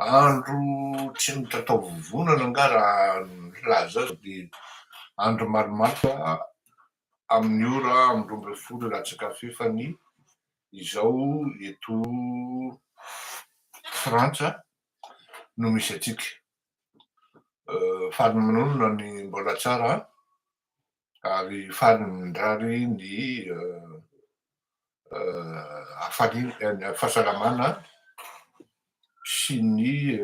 Andro tsy mitatao vovonana nga raha laza azy de andro maromaro amin'ny ora amin'ny 12 latsaka fefany izao eto Frantsa no misy atsika. Farany manonona ny mbola tsara ary farany mindrary ny fahasalamana sy ny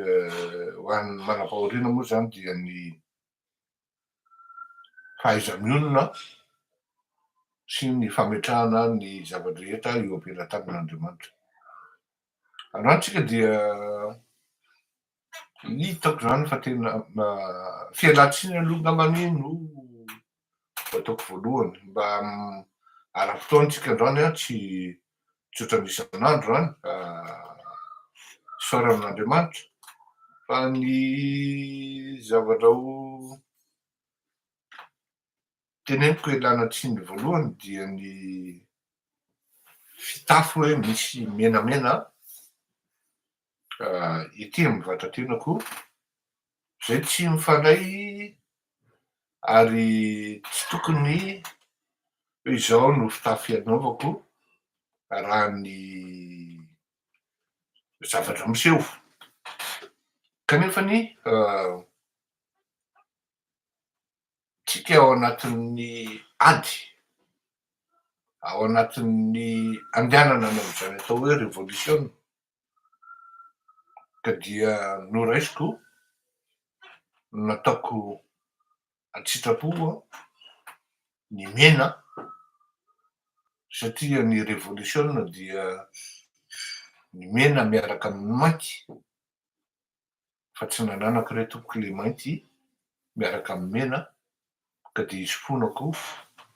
ho an'ny manam-pahoriana moa zany dia ny fahaiza-mionona sy ny fametrahana ny zavatra rehetra eo am-pelatanan'Andriamanitra. Androany tsika dia hitako zany fa tena fialan-tsiny aloha angambany no ataoko voalohany mba ara-potoantsika androany tsy tsotra ny isan'andro any isaora amin'Andriamanitra fa ny zavatra ho teneniko ialana tsiny voalohany dia ny fitafy hoe misy menamena ety amin'ny vatran-tenako zay tsy mifandray ary tsy tokony hoe izao no fitafy anaovako raha ny zavatra miseho kanefany tsika ao anatin'ny ady ao anatin'ny andehanana amin'izany atao hoe révolution ka dia noraisiko nataoko an-tsitrapo ny mena satria ny révolution dia ny mena miaraka amin'ny mainty fa tsy nananako ray tompoko le mainty miaraka amin'ny mena ka dia isofonako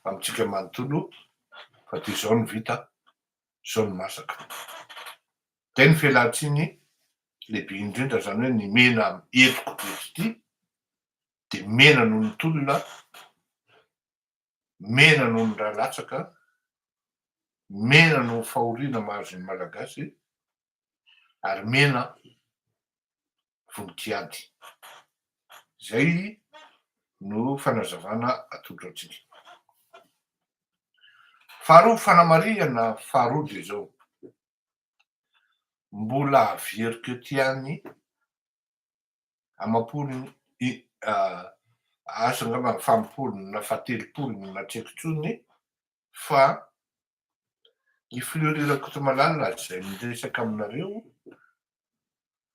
amintsika manontolo fa dia izao no vita, izao no masaka. Zay ny fialan-tsiny lehibe indrindra zany hoe ny mena entiko eto ity dia mena noho ny tolona, mena noho ny raha-latsaka, mena noho ny fahoriana mahazo ny malagasy ary mena voninkiady. Zay no fanazavana atolotra antsika. Faharoa fanamarihana faharoa dia zao. Mbola averiko ety any amam-polony asa angamba ny faha-polony na faha-telopolony na tsy haiko intsony fa ny filehorerako eto Malalina izay miresaka aminareo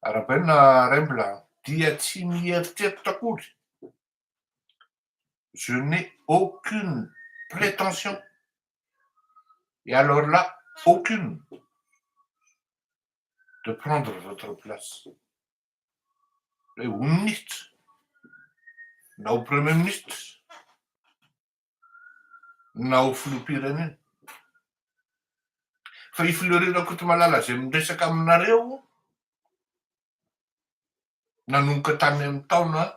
Arabaina Rembla dia tsy mieritreritry akory. Je n'ai aucune prétention et alors là aucune de prendre votre place. Hoe ho ministre na ho premier ministre na ho filoham-pirenena fa ifilehorerako eto Malala izay miresaka aminareo nanomboka tany amin'ny taona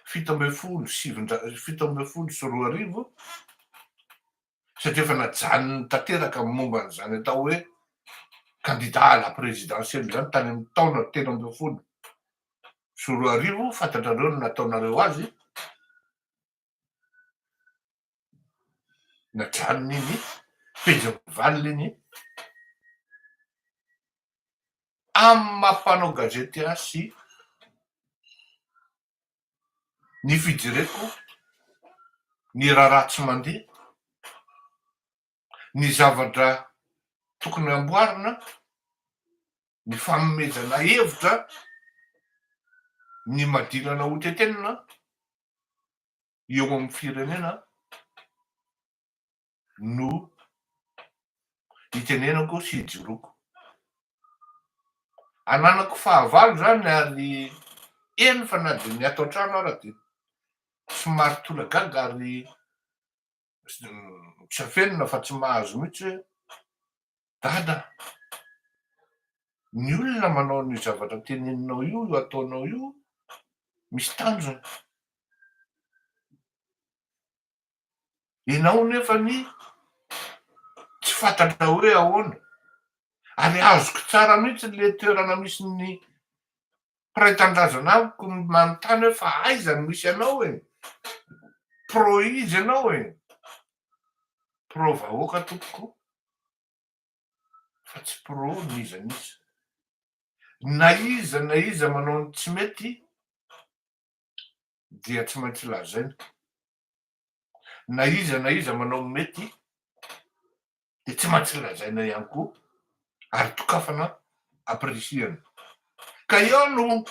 1770 satria efa najanony tanteraka momba an'izany atao hoe candidat à la présidentielle zany tany amin'ny taona 1770 fantatrareo no nataonareo azy najanony iny pejy mivalina iny amin'ny mampanao gazety sy ny fijereko ny raharaha tsy mandeha ny zavatra tokony amboarina ny fanomezana hevitra ny madilana ho tetenina eo amin'ny firenena no hitenenako sy hijoroako. Ananako fahavalo zany ary eny fa na dia ny ato an-trano ara dia somary tola-gaga ary tsy afenina fa tsy mahazo mihitsy hoe dada ny olona manao ny zavatra teneninao io ataonao io misy tanjona. Ianao nefany tsy fantatra hoe ahoana Ary azoko tsara mihitsy le toerana misy ny mpiray-tanindrazana amiko ny manontany hoe fa aiza ny misy anao e? Pro izy ianao e? Pro vahoaka tompoko, fa tsy pro ny iza n'iza. Na iza manao ny tsy mety dia tsy maintsy lazaina. Na iza manao ny mety dia tsy maintsy lazaina ihany koa ary tokafana appreciana. Ka eo no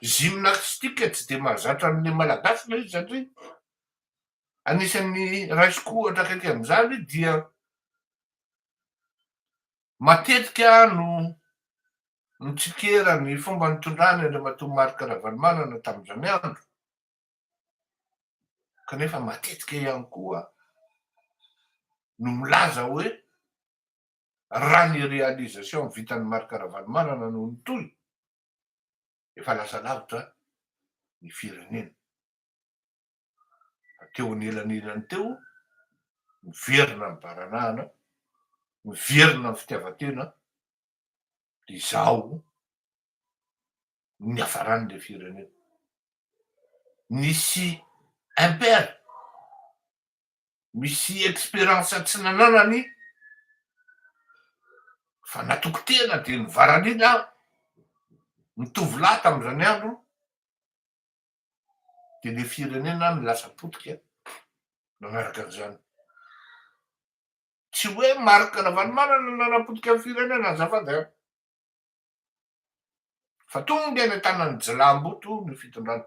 gymnastika tsy dia mahazatra amin'le malagasy le izy satria anisan'ny raisiko ohatra akaiky amin'izany dia matetika no nitsikera ny fomba nitondrany Andriamatoa Marc Ravalomanana tamin'izany andro, kanefa matetika ihany koa no milaza hoe raha ny réalisation vitan'ny Marc Ravalomanana no nitohy, efa lasa lavitra ny firenena. Teo anelanelany teo miverina ny baranahana, miverina ny fitiavan-tena, dia izao ny hafaran'le firenena. Nisy impaire, misy expérience tsy nananany fa natoko tena dia nivaraniana mitovy lahy tamin'izany andro, dia le firenena ny lasa potika nanaraka an'izany. Tsy hoe Marc Ravalomanana nanapotika ny firenena azafady, fa tonga eny an-tanan'ny Jilamboto ny fitondrana.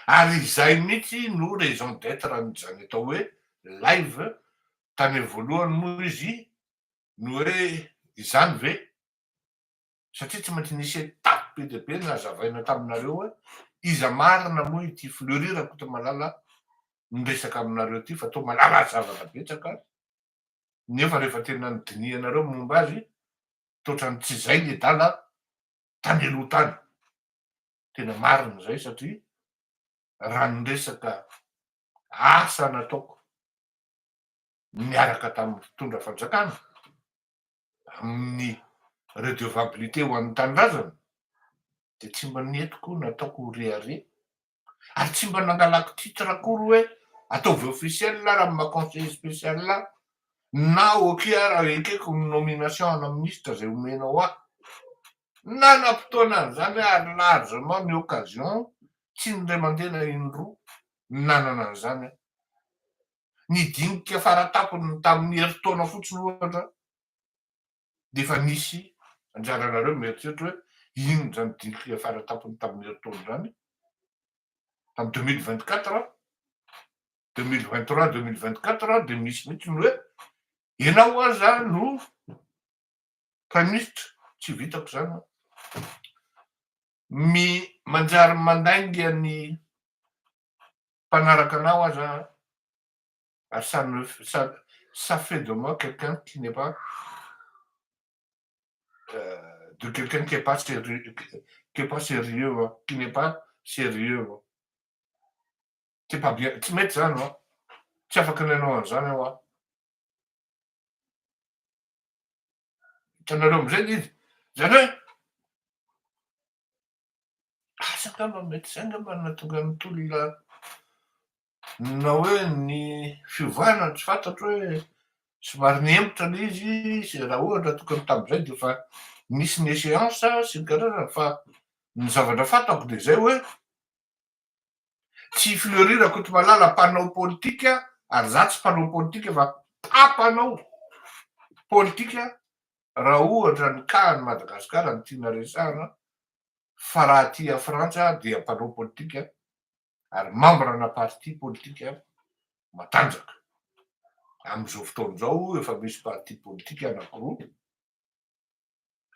Ary izay mihitsy no raison d'être an'izany atao hoe live tany voalohany moa izy no hoe izany ve, satria tsy maintsy nisy étape be dia be nazavaina taminareo hoe iza marina moa ity fleurirako to malala miresaka aminareo ty fa to malala zavatra betsaka, nefa rehefa tena nidinihanareo momba azy totrany tsy zay le dala tany aloha tany. Tena marina zay satria raha ny resaka asa nataoko miaraka tamin'ny mpitondra fanjakana amin'ny redevabilité ho an'ny tanindrazana dia tsy mba nietiko nataoko reare, ary tsy mba nangalako titre akory hoe ataovy officiel raha ma conseiller spécial na okia raha ekeko ny nomination ana ministre zay omenao ahy. Nanam-potoana an'izany ary largement ny occasion tsy indray mandeha na indroa nanana an'izany. Nidinika faratapony tamin'ny herintaona fotsiny ohatra dia efa nisy anjaranareo mieritseritra hoe ino zany dinika faratapony tamin'ny herintaona zany tamin'ny 2024 2023 2024 dia misy mihitsy ny hoe ianao aza no prime ministre. Tsy vitako zany manjary mandainga ny mpanaraka anao aza, ary ça fait de moi quelqu'un qui n'est pas de quelqu'un qui est pas sérieux, qui n'est pas sérieux. C'est pas bien, tsy mety zany a, tsy afaka nanao an'izany aho a. Hitanareo am'izay izy zany hoe asa angamba mety zay angamba nahatonga ny tolona na hoe ny fiovana tsy fantatro hoe somary niembotra le izy sy raha ohatra tokony tamin'izay dia efa nisy ny échéance sy ny karazana, fa ny zavatra fantako dia zay hoe tsy fleurirako eto malala mpanao politika, ary za tsy mpanao politika fa mpampanao politika raha ohatra ny kahany Madagasikara ny tiana resahana, fa raha tia Frantsa dia mpanao politika ary membre-na parti politika matanjaka. Amin'izao fotoan'izao efa misy parti politika anankiroa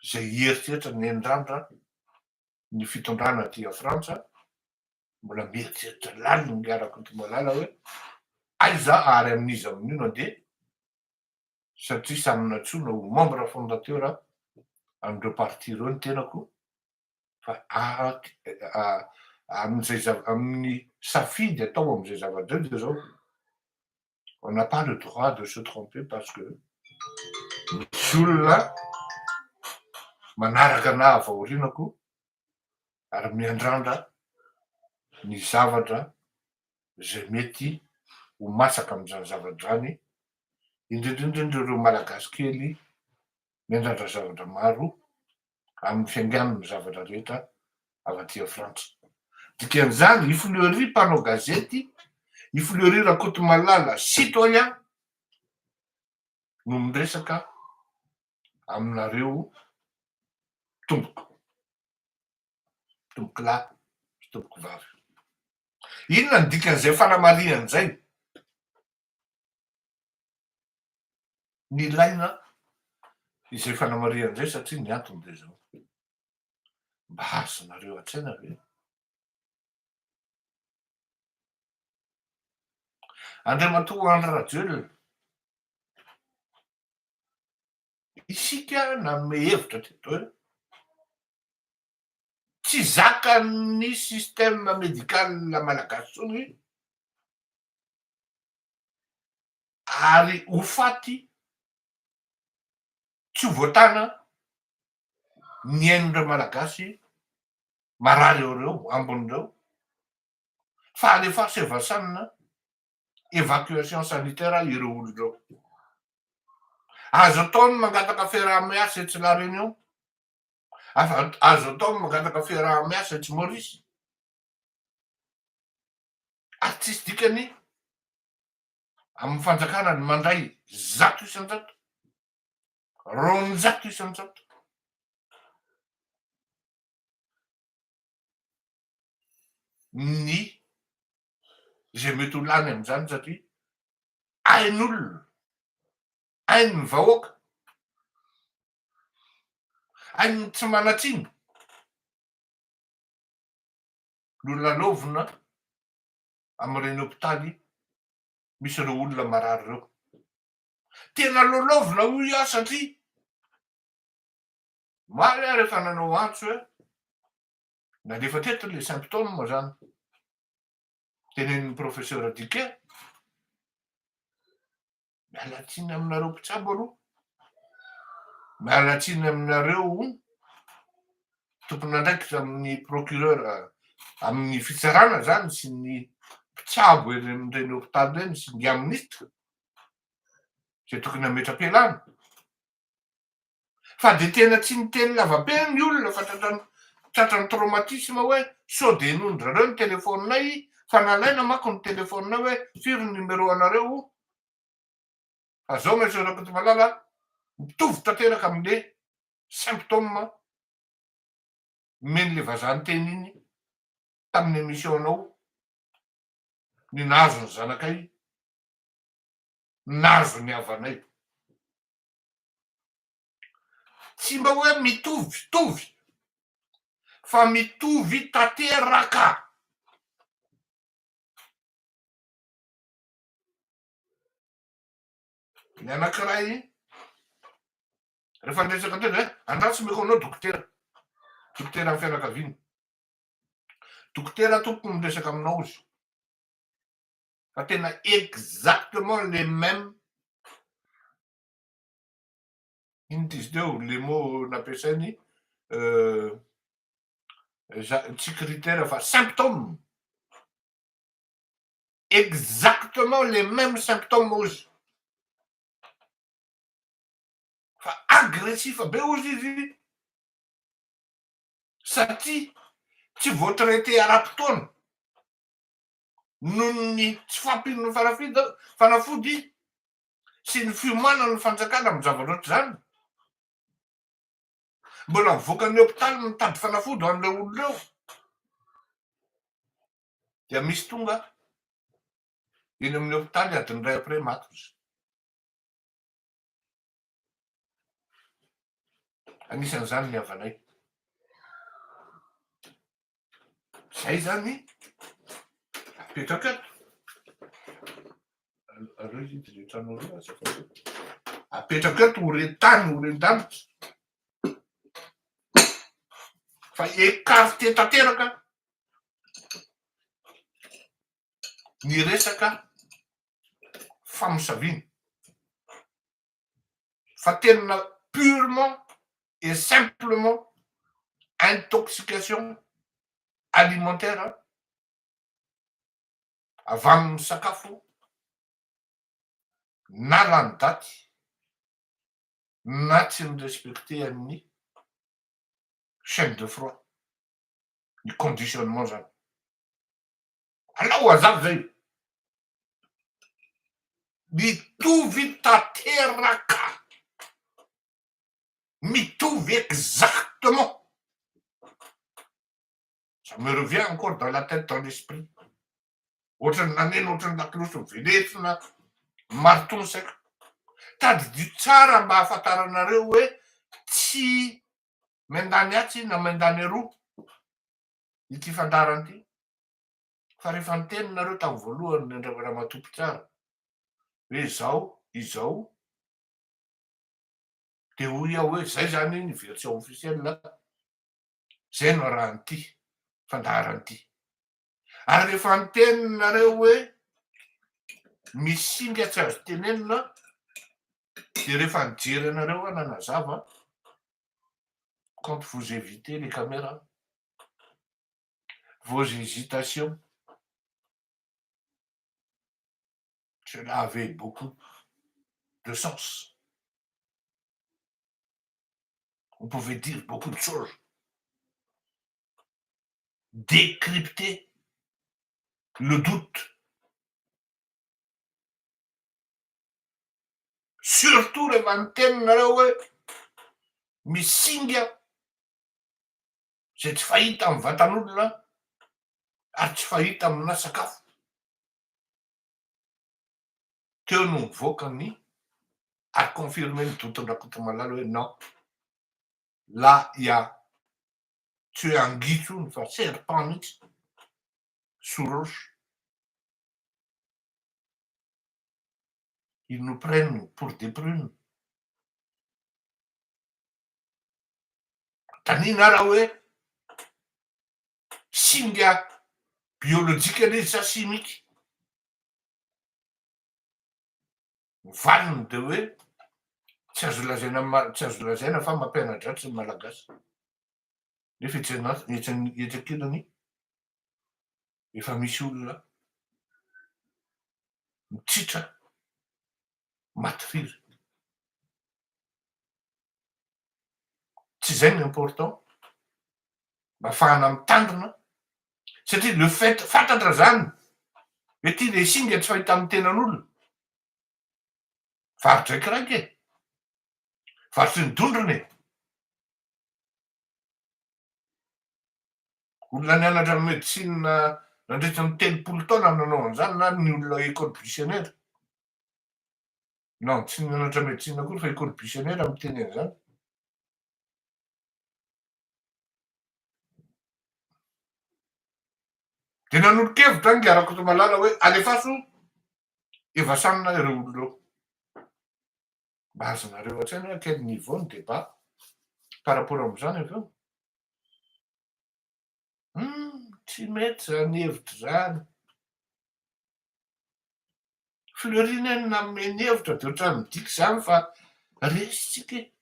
zay hieritseritra ny handrandra ny fitondrana aty Frantsa, mbola mieritseritra lalina miaraka eto malala hoe aiza ary amin'iza amin'io andeha, satria samy natsoina ho membre fondateur amin'ireo parti ireo ny tenako, fa amin'ny safidy atao amin'izay zavatra dia zao on n'a pas le droit de se tromper parce que Misy olona manaraka anahy vahorinako ary miandrandra ny zavatra zay mety ho masaka amin'izany zavatra zany, indrindrindrindra ireo malagasy kely miandrandra zavatra maro amin'ny fiangan'ny zavatra rehetra avy aty Frantsa. Dikan'izany i Fleury mpanao gazety, i Fleury Rakotomalala citoyen no miresaka aminareo tompoko lahy sy tompoko vavy. Inona ny dikan'izay fanamariana zay? Ny ilaina izay fanamariana zay satria ny antony de zao: mba azonareo an-tsaina ve Andriamatoa Andry Rajoelina, isika nanome hevitra teto hoe tsy zakan'ny système médical malagasy tsony ary ho faty tsy ho voatana ny ainindreo malagasy marary eo ambon'ireo, fa alefaso evasanina évacuation sanitaire ireo olon'ireo. Azo ataony mangataka fiaraha-miasa tsy La Réunion, azo ataony mangataka fiaraha-miasa tsy Maurice, ary tsisy dikany amin'ny fanjakana ny mandray 100 isan-jato, 200 isan-jato. Ny zay mety ho lany amin'izany satria hain'olona, hain'ny vahoaka, hain'ny tsy manatsiny no lalovina amin'ireny hôpitaly misy ireo olona marary ireo. Tena lolovina hoy aho satria maly aho rehefa nanao antso hoe nalefa teto le symptôme zany, tenenin'ny professeur Diké, miala tsiny aminareo mpitsabo aloha, miala tsiny aminareo tompon'andraikitra amin'ny procureur amin'ny fitsarana zany sy ny mpitsabo eny amin'ireny hôpitaly reny sy ny aminisitra zay tokony hametra-pialana. Fa de tena tsy niteny lavabe ny olona fa tratrany traumatisme hoe sao de nondrareo ny telefoninay fa nalaina manko ny telefoninay hoe firy ny numéro anareo, fa zao monsieur Rakotomalala mitovy tanteraka amin'le symptôme men'le vazahany teny iny tamin'ny émission anao, ny nahazo ny zanakay, nahazo ny havanay. Tsy mba hoe mitovitovy fa mitovy tanteraka. Ny anankiray rehefa niresaka teo zay andratsy meko anao dokotera amin'ny fianakaviana, dokotera tompoko miresaka aminao izy fa tena exactement les mêmes, ino tizy teo le mot nampiasainy tsy critère fa symptôme, exactement les mêmes symptômes ozy, fa agressifa be ozy izy satria tsy voatraité ara-potoana noho ny tsy fampin'ny fanafody sy ny fiomanana ny fanjakana amin'ny zava-loatra zany. Mbola mivoaka ny hôpitaly mitady fanafody ho an'ireo olon'ireo dia misy tonga eny amin'ny hôpitaly adiny ray après maty izy. Anisan'izany ny havanay. Zay zany apetraka eto areo izy rehetrano apetraka eto horen-danitra fa écarté tanteraka ny resaka famosaviana fa tena purement et simplement intoxication alimentaire avy amin'ny sakafo na lany daty na tsy nirespecte amin'ny chaîne de froid ny conditionnement zany. Alao azavy zay mitovy tanteraka, mitovy exactement. Ça me revient encore dans la tête, dans l'esprit. Ohatrany naneno ohatrany lakolosy velefina marton saiko. Tadidio tsara mba ahafantaranareo hoe tsy mandany atsy na mandany aroa ity fandarana ity. Fa rehefa niteninareo tamin'ny voalohany ny andravana matopo tsara hoe izao de hoy aho hoe zay zany ny version officielle zay no rahan'ity fandaharanyity. Ary rehefa niteninareo hoe misy singa tsy azo tenenina de rehefa nijery anareo nanazava quand vous évitez les caméras, vos hésitations, cela avait beaucoup de sens. On pouvait dire beaucoup de choses, décrypter le doute, surtout le mantenere hoe misy singa zay tsy fahita amin'ny vatan'olona ary tsy fahita amina sakafo. Teo no mivoaka ny ary confirmer ny dotondrakotomalala hoe non, là il y a tsy hoe angitsony fa serpent mihitsy sous roche. Ils nous prennent pour des prunes. Tanina raha hoe singa biolojika anazy sa chimique valiny de hoe tsy azo lazaina fa mampianadratry ny malagasy. Nefa etsakilany efa misy olona mitsitra maty firy. Tsy zay ny important mba ahafahana mitandrina satria le fait fantatra zany hoe ty le singa tsy fahita amin'ny tenan'olona varotry raikiraiky e, varotry ny dondrony e. Olona nianatra amin'ny médecine nandritra ny 30 taona nanao an'izany na ny olona école buissonnaire. Non, tsy nianatra médecine akory fa école buissonnaire amin'ny teny an'izany. De nanolo-kevitra ny arako to malala hoe alefaso efa samina ireo olona reo. Mba azonareo an-tsaina hoe quel niveau ny débat par rapport amin'izany aveo. Tsy mety zany hevitra zany. Fleurina ny nameny hevitra de ohatrany midika zany fa resitsika e.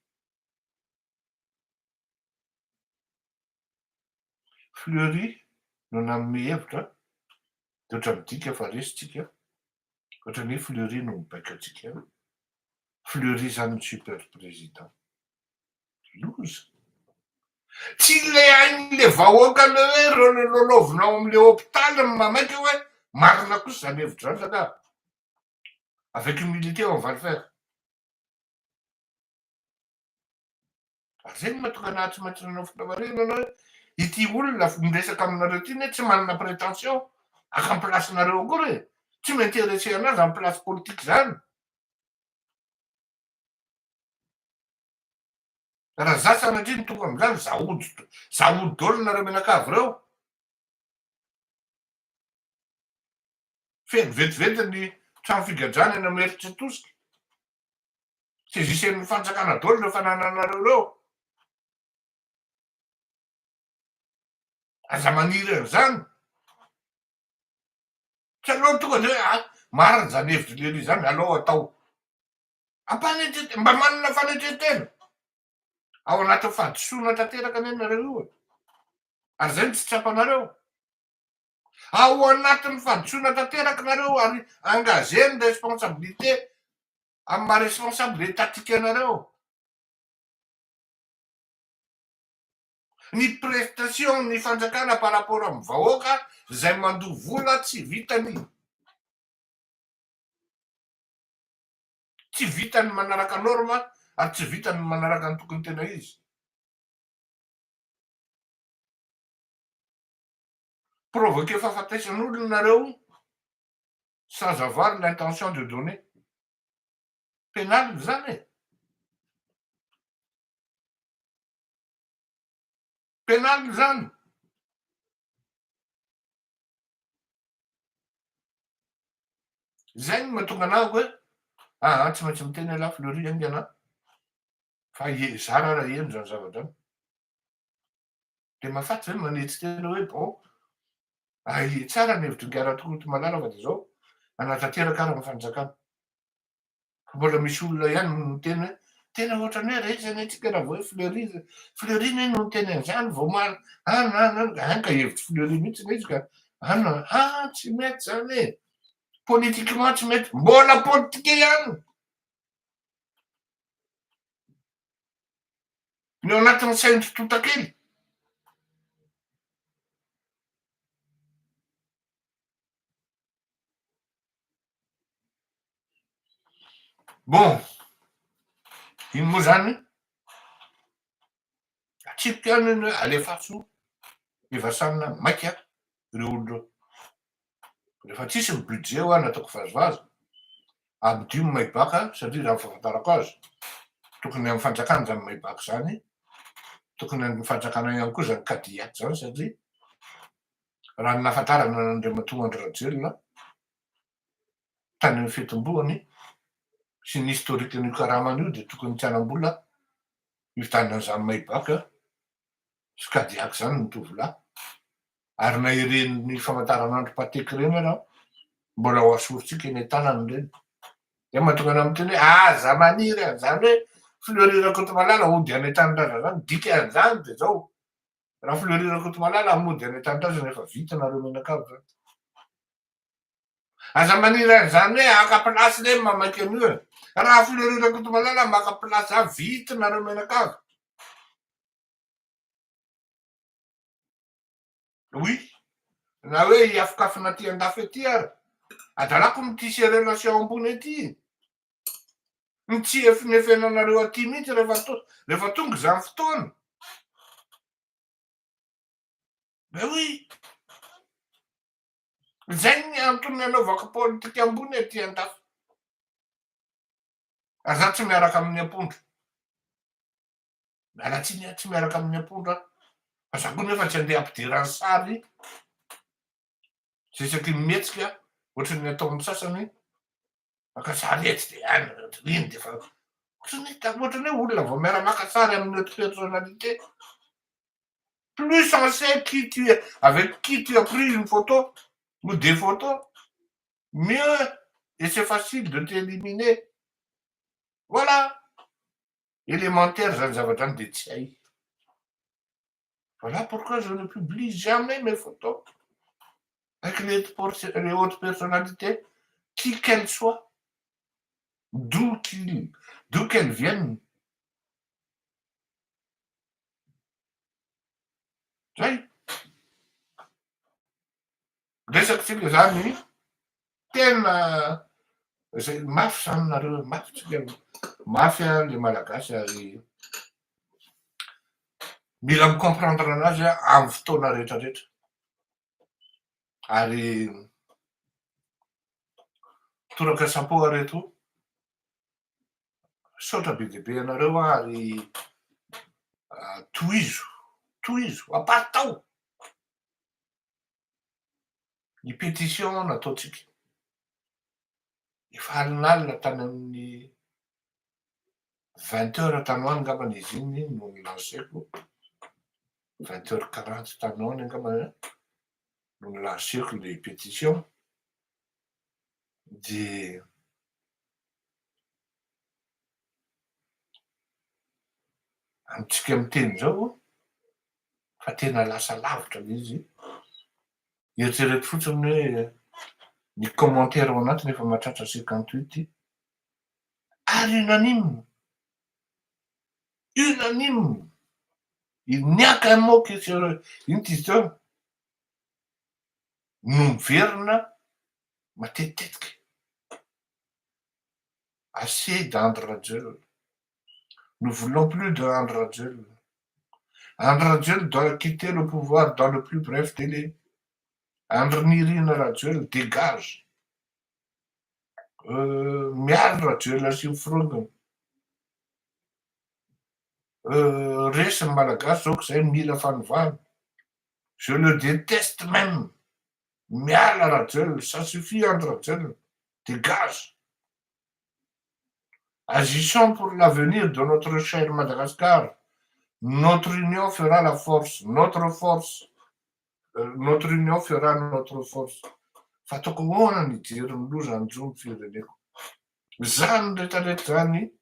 Fleury no nanome hevitra de ohatrany midika fa resitsika. Ohatrany hoe Fleury no mibaiko atsika. Fleury zany ny super président. Loza. Tsy le ain'le vahoaka le hoe reo le lolovinao am'le hôpitaly mamaiky hoe marina kosa zany hevitra zany zaka. Avec humilité on va le faire. Ary zay ny mahatonga anahy tsy maintsy nanao fitavarena anao hoe ity olona miresaka aminareo ty ne tsy manana prétention aka amin'ny placenareo akory e. Tsy m'intéressé anazy amin'ny place politique zany. Raha za sanatria tonga am'zany zaody daholo nareo menakavy reo. Feno vetivety ny trano figadrana eny Ameritsy tosika. Saisisen'ny fanjakana daholo reo fanananareo reo. Aza maniry an'izany. Tsy aleo tonga de hoe marina zany hevitry lery zany aleo atao. Ampanetretena, mba manana fanetretena ao anaty fahadisoana tanteraka anie nareo io. Ary zay no tsy tsapanareo. Ao anatin'ny fahadisoana tanteraka nareo ary engagé ny responsabilité amin'ny maha responsable étatique anareo. Ny prestation ny fanjakana par rapport amin'ny vahoaka zay mandoa vola tsy vitany. Tsy vitany manaraka norma ary tsy vitany manaraka ny tokony tena izy. Provoquer fahafatesan'olona nareo sans avoir l'intention de donner. Pénal zany e. Pénal zany. Zay no mahatonga anahy hoe tsy maintsy miteny ala Fleury angy ana fa zara raha eno zany zavatra any. De mahafaty zay manetsy tena hoe bon tsara ny hevitry Ngaratoroty Malala fa de zao anatanteraka ary ny fanjakana. Mbola misy olona ihany miteny hoe tena ohatran'ny hoe rehetra anetsika raha vao hoe Fleury Fleury ny no miteny an'izany vao ka hevitry Fleury mihitsy izy ka tsy mety zany e. Politiquement tsy mety, mbola politique ihany. Ny ao anatin'ny saindry totakely. Bon, ino moa zany atsipika ihany hoe alefaso efa samina maika ireo olona rehefa tsisy ny budget ho any ataoko vazovazo amdio ny maibaka satria raha ny fahafantarako azy tokony amin'ny fanjakana zany maibaka zany, tokony amin'ny fanjakana ihany koa zany kadiaty zany satria raha ny nahafantarana n'Andriamatoa Andry Rajoelina tany amin'ny fitomboany sy ny historiken'io karamana io de tokony tsianam-bola ivitanina an'izany maibaka sy kadiaky zany ny tovolahy ary na iren'ny famantaranandro pateky ireny ianao mbola ho asorintsika eny an-tanany ireny. De mahatonga anahy miteny hoe aza maniry zany hoe Fleury Rakotomalala ody any an-tanindrazana zany dika an'izany de zao raha Fleury Rakotomalala mody any an-tanindrazana efa vita nareo menakavy zany. Aza maniry an'izany hoe haka plasy le mamaky an'io e. Raha Fleury Rakotomalala maka plasy vita nareo menakavy. Oui, na hoe hiafokafona aty andafy aty ary adalako mitisy relation ambony aty. Ny tsy efinefenanareo aty mihitsy rehefa tonga zany fotoana. Ben oui, zay ny antony anaovako politika ambony aty andafy. Ary za tsy miaraka amin'ny ampondra. Miala tsiny tsy miaraka amin'ny ampondra fa za koa nefa tsy andeha ampidirany sary zesaky mihetsika ohatrany atao amin'ny sasany maka sary etsy de iny de fa ohatrany hoe olona vao miara-maka sary amin'ny notre personnalité. Plus on sait avec qui tu as pris une photo ou des photos, mieux et c'est facile de t'éliminer. Voilà. Élémentaire zany zavatra any de tsy hay. Voilà pourquoi je ne publie jamais mes photos avec les hautes personnalités, qui qu'elles soient, d'où qu'elles viennent. Zay. Resaky zany tena zay mafy zany nareo mafy tsika mafy le malagasy ary mila micomprendre anazy amin'ny fotoana rehetrarehetra. Ary toraka sapoa reto saotra be dia be anareo ary tohizo apatao ny pétition nataotsika efa alinalina tany amin'ny 20h tanoany angambany izy iny no nilanceko 20h40 tanoany angambany no nilanceko le pétition de Antsika miteny zao fa tena lasa lavitra le izy. Eritrereto fotsiny hoe ny commentaire ao anatiny efa mahatratra 58. Ary unanime. Il n'y a qu'un mot qui serait une question. No miverina matetitetika. Assez d'André Rajol. Nous voulons plus de André Rajol. André Rajol doit quitter le pouvoir dans le plus bref délai. André Nirina Rajol dégage. Miala Rajol asio frongany. Resy malagasy zao zay mila fanovana. Je le déteste même. Miala Rajol, ça suffit André Rajol. Dégage. Agissons pour l'avenir de notre cher Madagascar. Notre union fera la force, notre force. Notre union fera notre force. Fataoko ahoana ny jerin'olo zany zao fireneko. Zany rehetrarehetra zany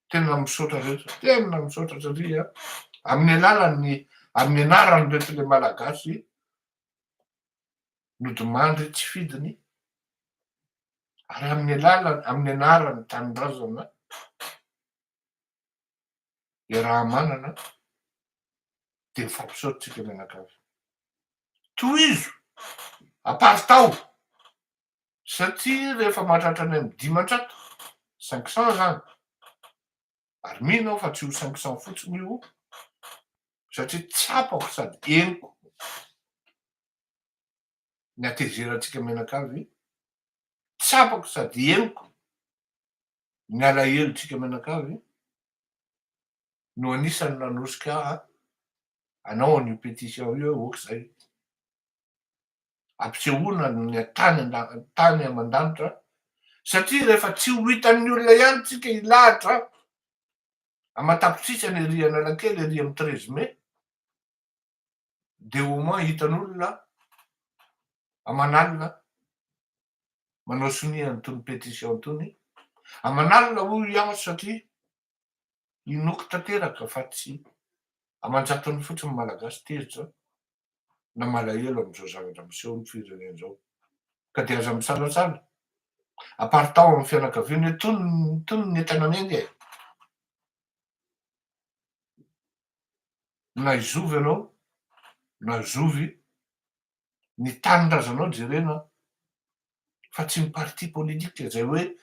tena misaotra satria amin'ny alalan'ny amin'ny anarany rehetra le malagasy nodimandry tsy fidiny ary amin'ny anarany tanindrazana le raha manana de mifampisaotritsika mianakavy. Tohizo apartao satria rehefa mahatratra any amin'ny 500 zany ary mino aho fa tsy ho 500 fotsiny io satria tsapako sady henoko ny atezerantsika mianakavy, tsapako sady henoko ny alahelontsika mianakavy no anisany nanosika anao an'io pétition io okizay. Ampisehoana ny tany aman-danitra satria rehefa tsy ho hitan'ny olona ihany tsika hilahatra amatapitsitsy ny ery Analakely ery amin'ny 13 mai de au moins hitan'olona aman'alina manao sonia an'itony pétition tony aman'alina hoy ihany satria inoko tanteraka fa tsy amanjatony fotsiny malagasy tezitra na malahelo am'izao zavatra miseho ny firenena zao ka de aza misalasala apartao amin'ny fianakaviana tony ny entana mengy na izovy anao na zovy ny tanindrazanao jerena fa tsy ny parti politika zay hoe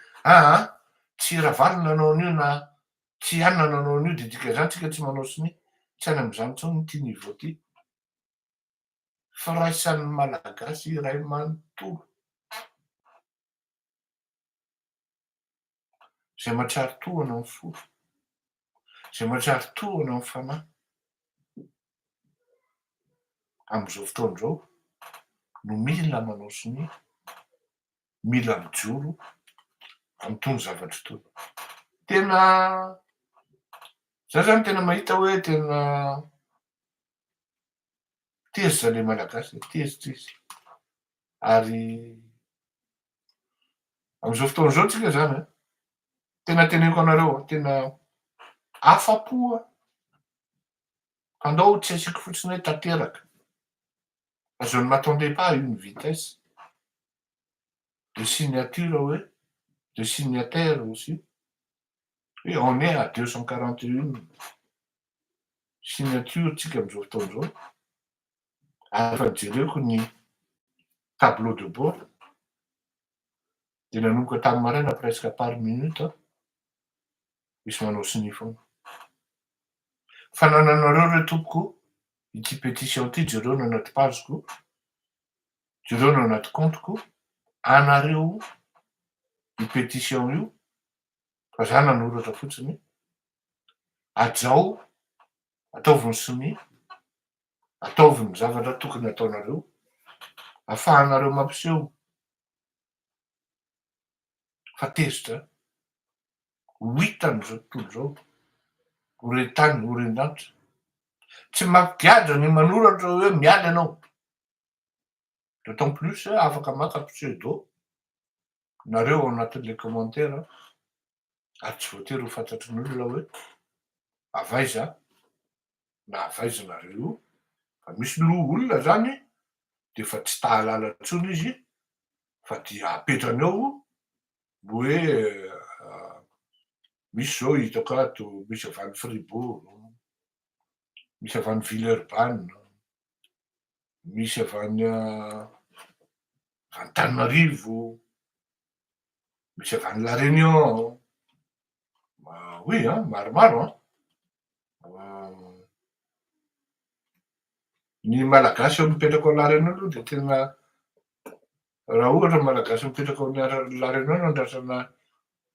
tsy ravalina anao an'io na tsy anina nanao an'io de dika zany tsika tsy manao siny tsy any am'izany tsony ty niveau ty fa raisan'ny malagasy iray manontolo zay mahatsiaro tohana amin'ny fo zay mahatsiaro tohana amin'ny fanahy am'izao fotoan'izao no mila manao siny mila mijoro am'tony zavatra tony. Tena za zany tena mahita hoe tena tezitra le malagasy, tezitra izy ary am'izao fotoan'izao tsika zany tena teneniko anareo tena afa-po andao tsy asiako fotsiny hoe tanteraka fa je ne m'attendais pas à une vitesse de signature de signataires aussi. Et on est à 241 signatures tsika am'izao fotoan'izao ary fa jereko ny tableau de bord de nanomboka tamin'ny maraina presque par minute misy manao siny foana. Fa nananareo re tompoko ity pétition ty jereo no anaty pazeko jereo no anaty compteko anareo io pétition io fa za nanoratra fotsiny ajao ataoviny siny ataoviny zavatra tokony ataonareo afahanareo mampiseho fa tezitra ho hitan'izao tontolo zao horetany horen-danitra tsy mampigadra ny manoratra hoe miala ianao d'autant plus afaka maka pseudo nareo ao anatin'le commentaire ary tsy voatery ho fantatrin'olona hoe avaiza na avaizanareo fa misy olona zany de fa tsy tahalala intsony izy fa dia apetrany ao hoe misy zao hitako ato misy avy any Fribourg, misy avy any Villeurbanne, misy avy any Antananarivo, misy avy any La Réunion. Oui, maromaro ny malagasy eo mipetraka ao La Réunion aloha de tena raha ohatra malagasy mipetraka ao La Réunion no andrasana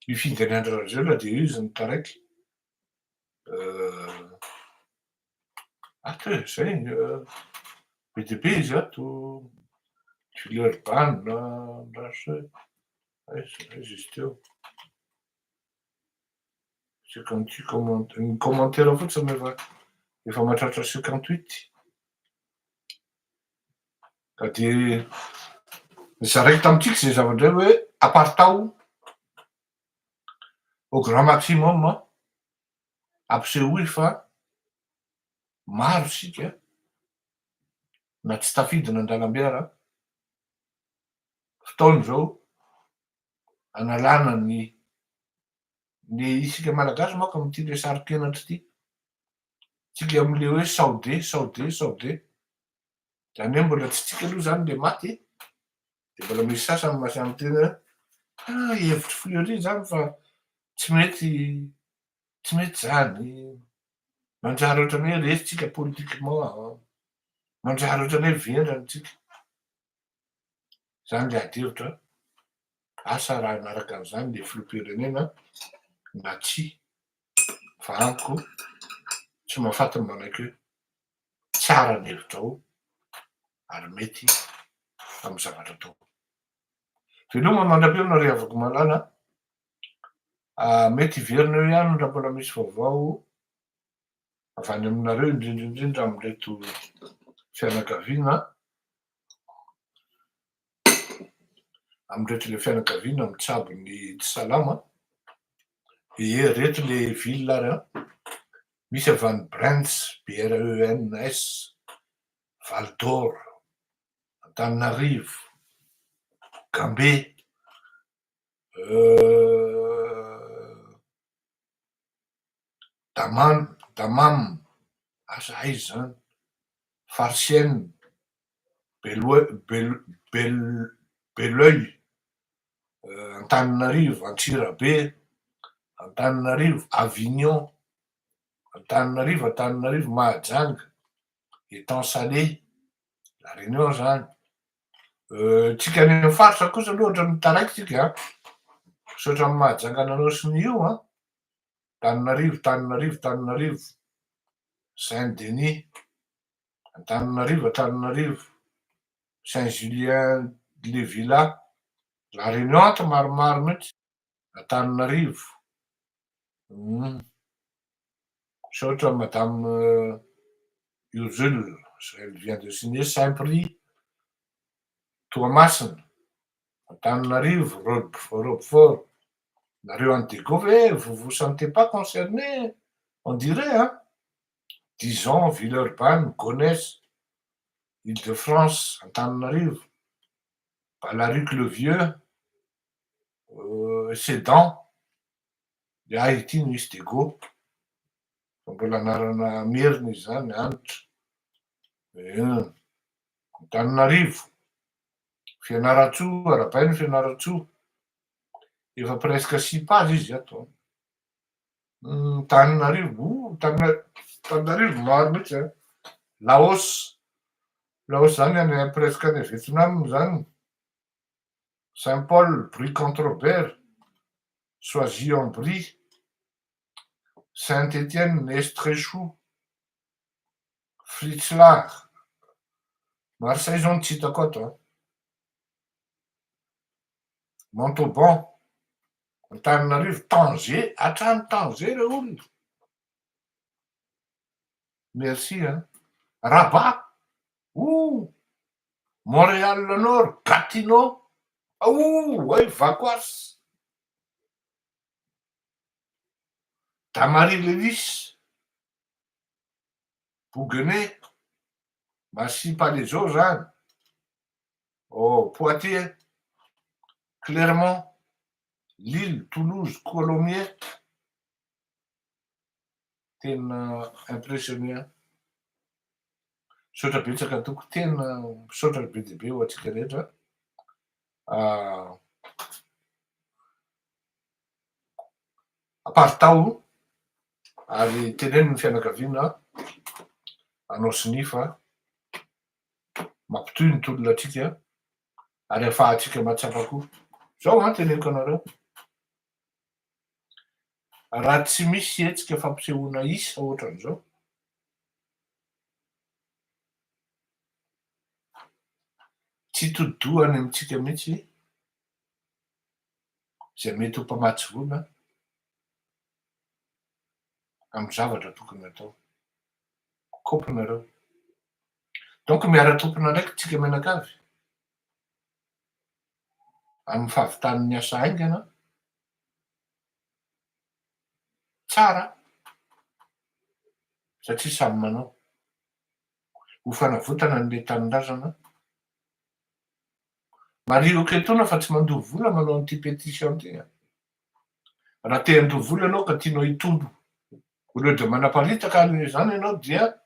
mifidy any Andradrela de izy no taraiky. Ato e zay be dia be izy ato Villeurbanne ndraso aiza izy teo ny commentaire fotsiny efa mahatratra 58 ka de zaraiky tamitsika zay zavandray hoe apartao au grand maximum ampisehoy fa maro isika na tsy tafidina an-dalambe ara fotaony zao analana ny isika malagasy manko am'ty le sari-kenatra ty tsika am'le hoe saode zany hoe mbola tsy tsika aloha zany le maty de mbola misy sasany masamy tena hevitry Fleury zany fa tsy mety zany manjary ohatrany hoe resy tsika politiquement manjary ohatrany hoe vendrany tsika zany le ady-hevitra asa raha anaraka an'izany le filoham-pirenena na tsy fa amiko tsy mahafatiny manaiky hoe tsara ny hevitra ao ary mety amy zavatra atao. Veloma mandrapeo nareo afaka malala mety hiverina eo ihany raha mbola misy vaovao avy any aminareo indrindrindrindra am'reto fianakaviana am'reto le fianakaviana mitsabo ny tsy salama reto le ville ary misy avy any Brents BRENS Val d'Or Antananarivo Gambé Damam asa aiza zany Farsienne Belœil Antananarivo Antsirabe Antananarivo Avignon Antananarivo Mahajanga Étang Salé La Réunion zany tsika any amin'ny faritra kosa aloha ohatrany taraiky tsika misaotra amy Mahajanga Ananôsiny io Tananarivo Saint-Denis Antananarivo Saint-Julien-les-Villas La Réunion ato maromaro mihitsy Antananarivo misaotra madame Ursule elle vient de signer Saint-Prix Toamasina Antananarivo Roquefort nareo any Degauville vous vous sentez pas concerné on dirait Dijon Villeurbanne Gonesse Île-de-France Antananarivo Alaric-le-Vieux Sedan ity misy Dego fa mbola anarana merina izy zany antitra Antananarivo Fianaratsoa Arabainy Fianaratsoa efa presque 6 page izy ato Tananarivo maro mihitsy Laos zany any presque any Vietnam zany Saint-Paul Brie-Contrebert Soisy-en-Brie Saint-Étienne Estréchou Fritzlar Marseille zao no tsy hitako ato Montauban Antananarivo Tanger hatrany Tanger reo olona merci Rabat Montréal Nord Gatineau Vacoas Damary-Lévis Bouguenais, Massy-Palaiseau zany, Poitiers, Clermont, Lille, Toulouse, Colomiers, tena impressionné. Misaotra betsaka toko tena misaotra be dia be ho antsika rehetra. Aparitao ary teneno ny fianakaviana anao siny fa mampitohy ny tolonatsika ary ahafahantsika mahatsapa koa. Zao teneniko anareo. Raha tsy misy hetsika fampisehoana isa ohatran'izao, tsy todidohany amintsika mihitsy zay mety ho mpamatsy vola amin'ny zavatra tokony atao. Komponareo. Donc miara-tompona ndraiky tsika menakavy amin'ny fahavitan'ny asa aingana tsara satria samy manao ho fanavotana n'le tanindrazana. Mario anketoana fa tsy mandoha vola manao an'ity pétition ty. Raha te handoha vola ianao ka tianao hitombo, au lieu de manaparitaka zany ianao dia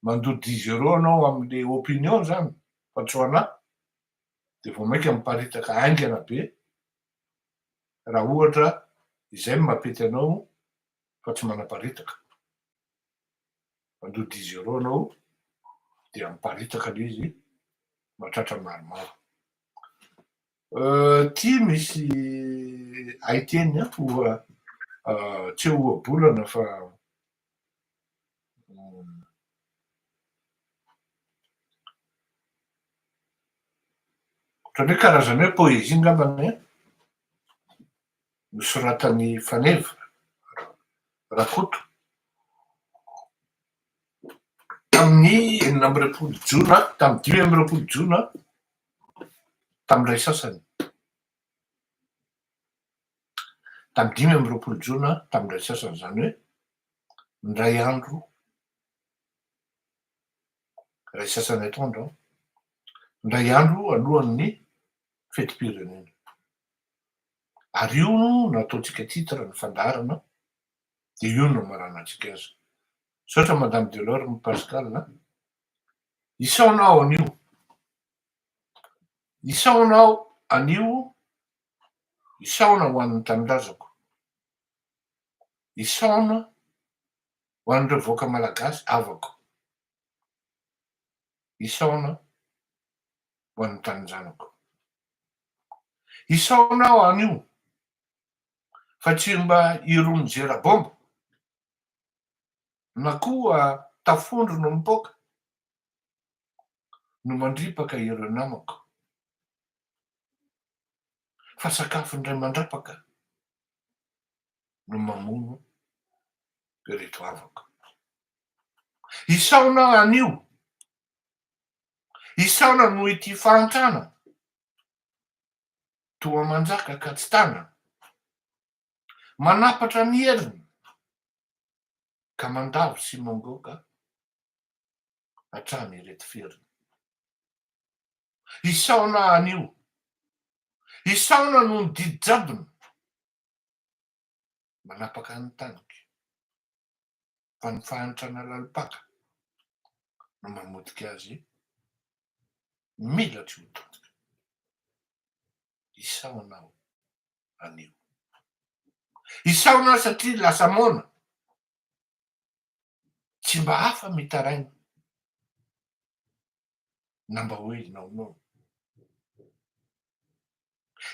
mandoha 10 € anao am'le opinion zany fa tsy ho anahy, de vao mainka miparitaka aingana be raha ohatra izay mampety anao fa tsy manaparitaka. Mandoha 10 € anao dia miparitaka le izy mahatratra maromaro. Ty misy haiteny ho tsy ho ohabolana fa ohatran'ny hoe karazany hoe poezia ngambany nosoratan'ny Faneva Rakoto tamin'ny 5 Jona, tamin'ny 5 Jona tamin'iray sasany. Tamin'ny 5 Jona tamin'iray sasany zany hoe ndray andro ray sasany atoandro, ndray andro alohan'ny fetim-pirenena. Ary io no nataontsika titre ny fandaharana, de io no maranantsika azy. Misaotra Madame Delorme Pascal, isaonao anio, isaonao anio, isaona ho an'ny tanindrazako, isaona ho an'ireo vahoaka malagasy avako, isaona ho an'ny taninjanako, isaonao anio fa tsy mba irony Jerabombo na koa tafondro no mipoaka no mandripaka ireo namako, fa sakafondray mandrapaka no mamono ireto havako. Isaona anio, isaona noho ity fahantrana toa manjaka ka tsy tana, manapatra ny heriny ka mandavo sy mangoaka hatrany ireto feriny. Isaona anio, isaona noho ny didy jabony manapaka ny taniky fa ny fahantrana lalipaka no mamodika azy mila tsy ho totika. Isaonao anio, isaona satria lasa mona tsy mba hafa mitaraina na mba hoe inaonao.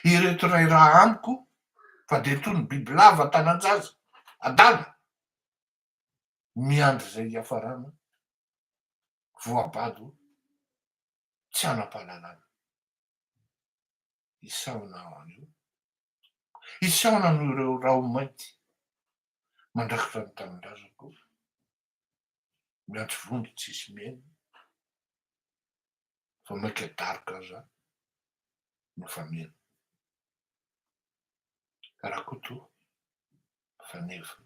Ireto ray raha amiko fa de toy ny biby lava tanan-jaza adala miandry zay hiafarana voabado tsy anam-pahalalana. Isaonao anio, isaona no ireo rao mainty mandrakotra ny tanindrazako, miantso vondo tsisy miaina fa mainka daroka aza no famena. Rakoto Faneva.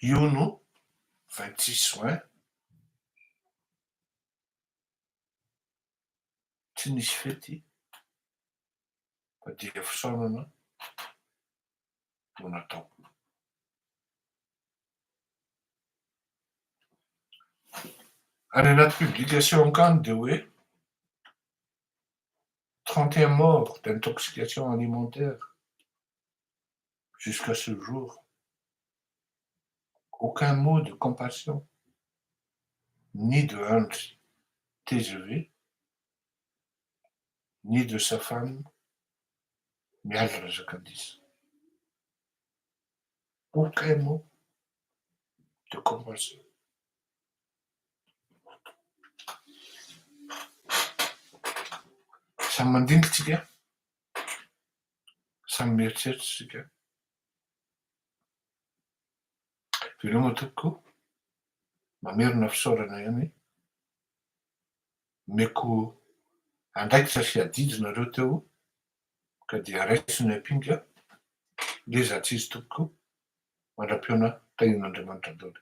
Io no 26 juin tsy nisy fety fa dia fisaonana no natao. Any anaty publication ankany dia hoe 31 morts d'intoxication alimentaire jusqu'à ce jour. Aucun mot de compassion, ni de Hans TGV, ni de sa femme, Mihaly Razakadisy. Aucun mot de compassion. Samy mandingitsika, samy mieritreritsika. Veloma tompoko mamerina fisaorana ihany meko andraikitra sy adidy nareo teo ka dia raisiny ampinga leza tsy izy tompoko mandram-piona tahin'Andriamanitra daholo.